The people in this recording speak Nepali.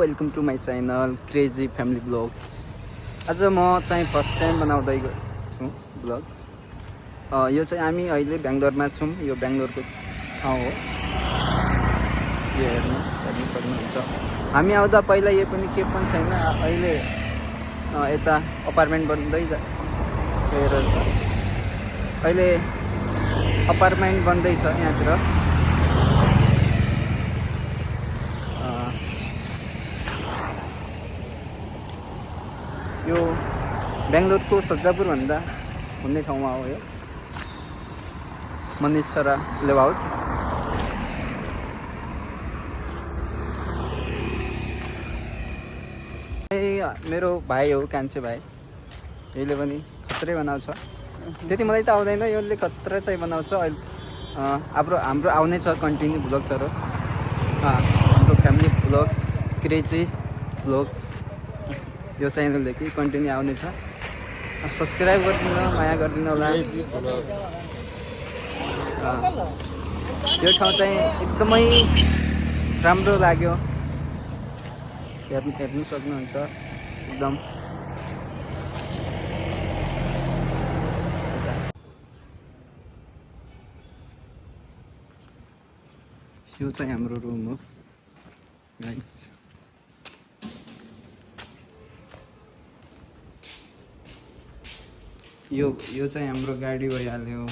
Welcome to my channel crazy family vlogs. आज म चाहिँ फर्स्ट टाइम बनाउँदै छु ब्लग्स। यो चाहिँ हामी अहिले बेङ्गलोरमा छौँ। यो बेङ्गलोरको ठाउँ हो। यो हेर्नु सक्नुहुन्छ। हामी आउँदा पहिला यो पनि के पनि छैन। अहिले यता अपार्टमेन्ट बन्दै गएर छ। अहिले अपार्टमेन्ट बन्दैछ यहाँतिर। यो बेङ्गलोरको सर्जापुर भन्दा भन्ने ठाउँमा हो। यो मनिसरा लेआउट। मेरो भाइ हो, कान्छे भाइ। यसले पनि खत्रै बनाउँछ। त्यति मलाई त आउँदैन, यसले खत्रै चाहिँ बनाउँछ। अहिले हाम्रो आउने छ कन्टिन्यू ब्लग्सहरू। हाम्रो फ्यामिली ब्लग्स क्रेजी ब्लग्स यो च्यानलदेखि कन्टिन्यू आउने छ। सब्सक्राइब गरिदिनु, माया गरिदिनु होला। यो ठाउँ चाहिँ एकदमै राम्रो लाग्यो। हेर्नु सक्नुहुन्छ एकदम। यो चाहिँ हाम्रो रुम हो गाइस। यो चाहिँ हाम्रो गाडी भइहाल्यो।